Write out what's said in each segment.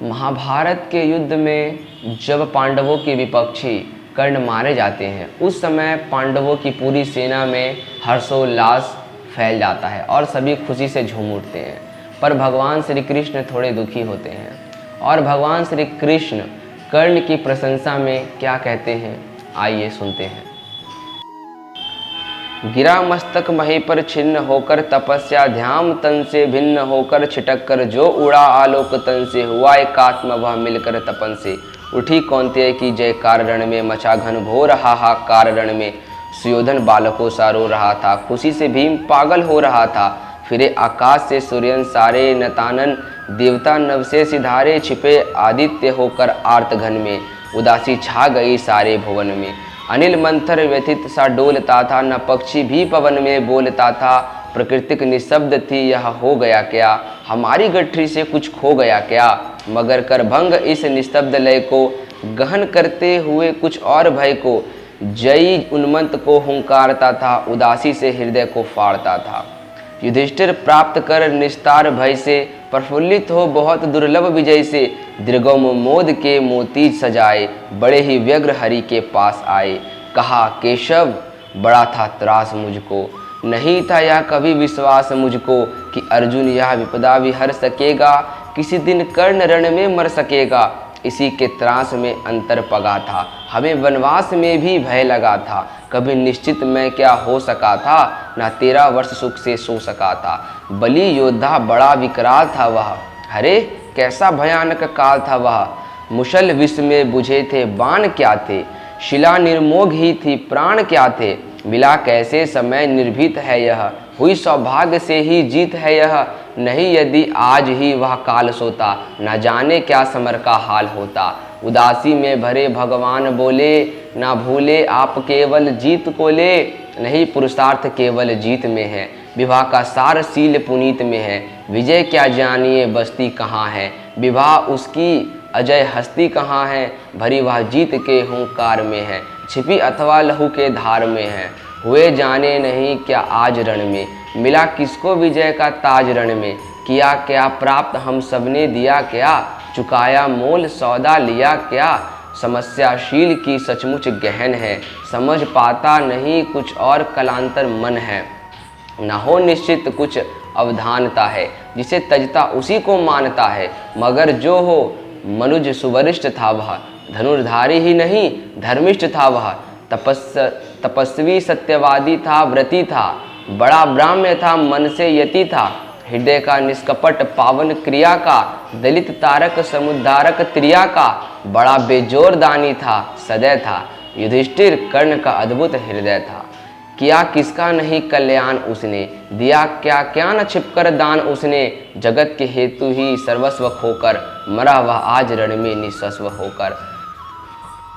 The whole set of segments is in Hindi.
महाभारत के युद्ध में जब पांडवों के विपक्षी कर्ण मारे जाते हैं, उस समय पांडवों की पूरी सेना में हर्षोल्लास फैल जाता है और सभी खुशी से झूम उठते हैं। पर भगवान श्री कृष्ण थोड़े दुखी होते हैं और भगवान श्री कृष्ण कर्ण की प्रशंसा में क्या कहते हैं, आइए सुनते हैं। गिरा मस्तक मही पर छिन्न होकर, तपस्या ध्यान तन से भिन्न होकर, छिटक कर जो उड़ा आलोक तन से, हुआ एकात्म वह मिलकर तपन से। उठी कौन्तेय की जयकार रण में, मचा घन घोर हाहाकार रण में। सुयोधन बालकों सा रो रहा था, खुशी से भीम पागल हो रहा था। फिरे आकाश से सूर्यन सारे, नतानन देवता नव से सिधारे। छिपे आदित्य होकर आर्त घन में, उदासी छा गई सारे भुवन में। अनिल मंथर व्यथित सा डोलता था, न पक्षी भी पवन में बोलता था। प्रकृतिक निशब्द थी, यह हो गया क्या, हमारी गठरी से कुछ खो गया क्या। मगर कर भंग इस निस्तब्ध लय को, गहन करते हुए कुछ और भय को। जयी उन्मत्त को हुंकारता था, उदासी से हृदय को फाड़ता था। युधिष्ठिर प्राप्त कर निस्तार भय से, प्रफुल्लित हो बहुत दुर्लभ विजय से। दीर्घम मोद के मोती सजाए, बड़े ही व्यग्र हरि के पास आए। कहा केशव बड़ा था त्रास मुझको, नहीं था यह कभी विश्वास मुझको, कि अर्जुन यह विपदा विहर सकेगा, किसी दिन कर्ण रण में मर सकेगा। इसी के त्रास में अंतर पगा था, हमें वनवास में भी भय लगा था। कभी निश्चित मैं क्या हो सका था, ना 13 वर्ष सुख से सो सका था। बलि योद्धा बड़ा विकराल था वह, अरे कैसा भयानक काल था वह। मुशल विष में बुझे थे बाण क्या थे, शिला निर्मोघ ही थी प्राण क्या थे। मिला कैसे समय निर्भीत है यह, हुई सौभाग्य से ही जीत है यह। नहीं यदि आज ही वह काल सोता, न जाने क्या समर का हाल होता। उदासी में भरे भगवान बोले, ना भूले आप केवल जीत को ले। नहीं पुरुषार्थ केवल जीत में है, विवाह का सार शील पुनीत में है। विजय क्या जानिए बस्ती कहाँ है, विवाह उसकी अजय हस्ती कहाँ है। भरी वह जीत के हुंकार में है, छिपी अथवा लहू के धार में है। हुए जाने नहीं क्या आज रण में, मिला किसको विजय का ताज रण में। किया क्या प्राप्त हम सबने दिया क्या, चुकाया मोल सौदा लिया क्या। समस्याशील की सचमुच गहन है, समझ पाता नहीं कुछ और कलांतर मन है। न हो निश्चित कुछ अवधानता है, जिसे तजता उसी को मानता है। मगर जो हो मनुज सुवरिष्ठ था वह, धनुर्धारी ही नहीं धर्मिष्ठ था वह। तपस्वी सत्यवादी था, व्रती था, बड़ा ब्राह्म्य था, मन से यति था। हृदय का निष्कपट पावन क्रिया का, दलित तारक समुद्धारक त्रिया का। बड़ा बेजोर दानी था, सदैव था, युधिष्ठिर कर्ण का अद्भुत हृदय था। किया किसका नहीं कल्याण उसने, दिया क्या क्या न छिपकर दान उसने। जगत के हेतु ही सर्वस्व खोकर, मरा वह आज रण में निस्वस्व होकर।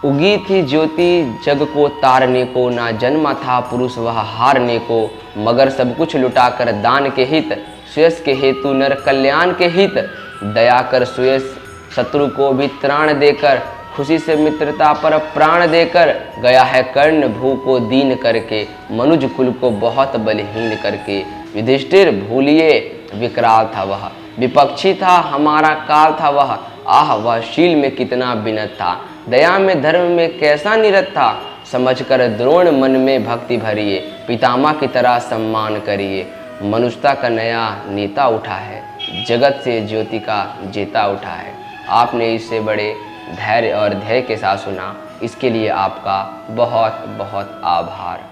उगी थी ज्योति जग को तारने को, ना जन्मा था पुरुष वह हारने को। मगर सब कुछ लुटाकर दान के हित, श्रेयस के हेतु नर कल्याण के हित। दया कर श्रेयस शत्रु को भी त्राण देकर, खुशी से मित्रता पर प्राण देकर। गया है कर्ण भू को दीन करके, मनुज कुल को बहुत बलहीन करके। युधिष्ठिर भूलिए विकराल था वह, विपक्षी था हमारा काल था वह। आह वह शील में कितना विनत था, दया में धर्म में कैसा निरत था। समझकर द्रोण मन में भक्ति भरिए, पितामह की तरह सम्मान करिए। मनुष्यता का नया नेता उठा है, जगत से ज्योति का जेता उठा है। आपने इससे बड़े धैर्य और ध्येय के साथ सुना, इसके लिए आपका बहुत बहुत आभार।